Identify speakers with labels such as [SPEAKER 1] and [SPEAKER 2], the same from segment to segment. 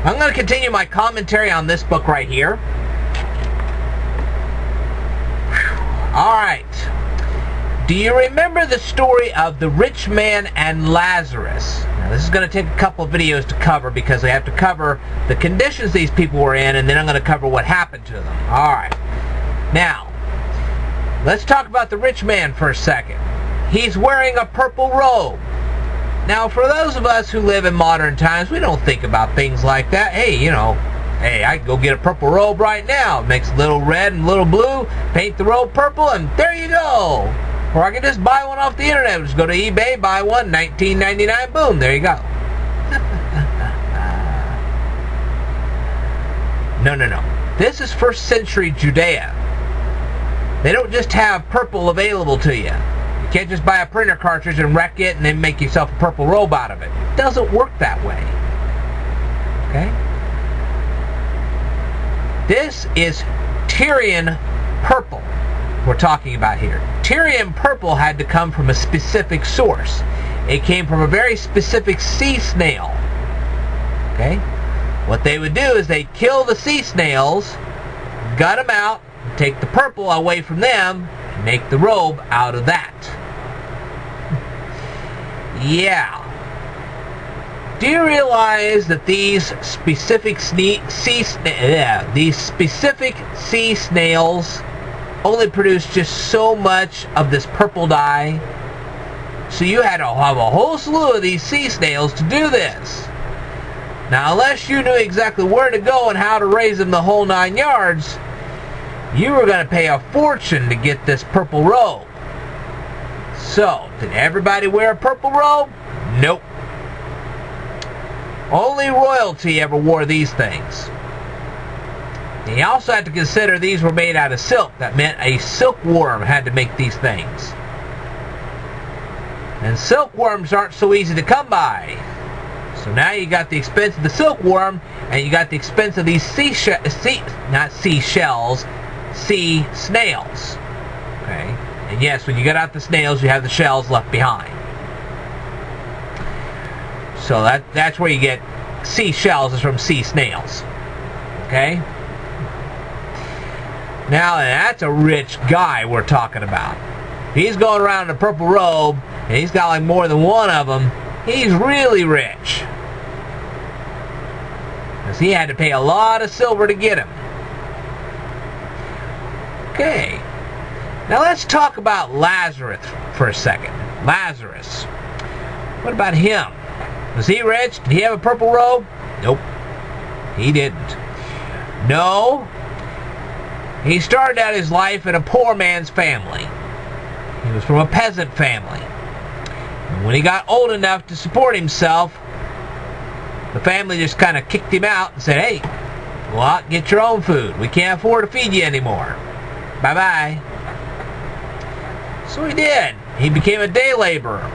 [SPEAKER 1] I'm going to continue my commentary on this book right here. Alright. Do you remember the story of the rich man and Lazarus? Now, this is going to take a couple of videos to cover because I have to cover the conditions these people were in, and then I'm going to cover what happened to them. Alright. Now, let's talk about the rich man for a second. He's wearing a purple robe. Now, for those of us who live in modern times, we don't think about things like that. Hey, you know, hey, I can go get a purple robe right now. It makes a little red and a little blue, paint the robe purple, and there you go. Or I can just buy one off the internet. Just go to eBay, buy one, $19.99, boom, there you go. No. This is first century Judea. They don't just have purple available to you. You can't just buy a printer cartridge and wreck it and then make yourself a purple robe out of it. It doesn't work that way. Okay? This is Tyrian purple we're talking about here. Tyrian purple had to come from a specific source. It came from a very specific sea snail. Okay? What they would do is they'd kill the sea snails, gut them out, take the purple away from them, and make the robe out of that. Yeah. Do you realize that these specific sea snails only produce just so much of this purple dye? So you had to have a whole slew of these sea snails to do this. Now, unless you knew exactly where to go and how to raise them the whole 9 yards, you were going to pay a fortune to get this purple robe. So, did everybody wear a purple robe? Nope. Only royalty ever wore these things. And you also had to consider these were made out of silk. That meant a silkworm had to make these things. And silkworms aren't so easy to come by. So now you got the expense of the silkworm, and you got the expense of these sea snails. Okay? And yes, when you get out the snails, you have the shells left behind. So that's where you get seashells, is from sea snails. Okay? Now, that's a rich guy we're talking about. He's going around in a purple robe, and he's got like more than one of them. He's really rich. Because he had to pay a lot of silver to get him. Okay. Now let's talk about Lazarus for a second. Lazarus. What about him? Was he rich? Did he have a purple robe? Nope. He didn't. No. He started out his life in a poor man's family. He was from a peasant family. And when he got old enough to support himself, the family just kind of kicked him out and said, hey, go out and get your own food. We can't afford to feed you anymore. Bye-bye. So he did. He became a day laborer.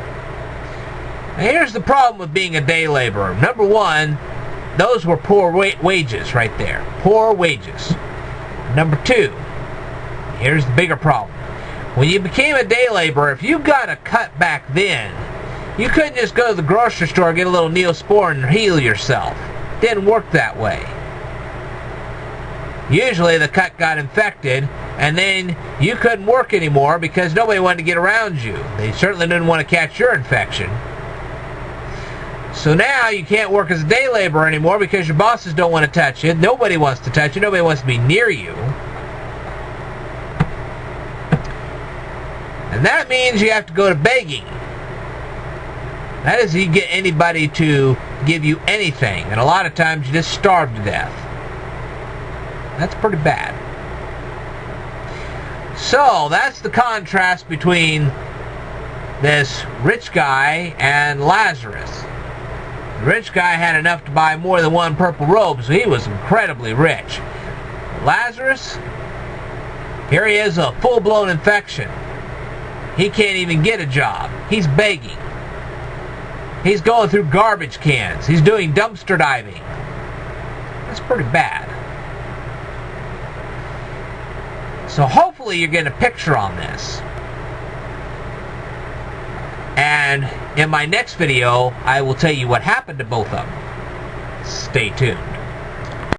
[SPEAKER 1] Now here's the problem with being a day laborer. Number one, those were poor wages right there. Poor wages. Number two, here's the bigger problem. When you became a day laborer, if you got a cut back then, you couldn't just go to the grocery store, get a little Neosporin and heal yourself. It didn't work that way. Usually the cut got infected, and then you couldn't work anymore because nobody wanted to get around you. They certainly didn't want to catch your infection. So now you can't work as a day laborer anymore because your bosses don't want to touch you. Nobody wants to touch you. Nobody wants to be near you. And that means you have to go to begging. That is, you get anybody to give you anything. And a lot of times you just starve to death. That's pretty bad. So, that's the contrast between this rich guy and Lazarus. The rich guy had enough to buy more than one purple robe, so he was incredibly rich. Lazarus, here he is, a full-blown infection. He can't even get a job. He's begging. He's going through garbage cans. He's doing dumpster diving. That's pretty bad. So hopefully you're getting a picture on this. And in my next video, I will tell you what happened to both of them. Stay tuned.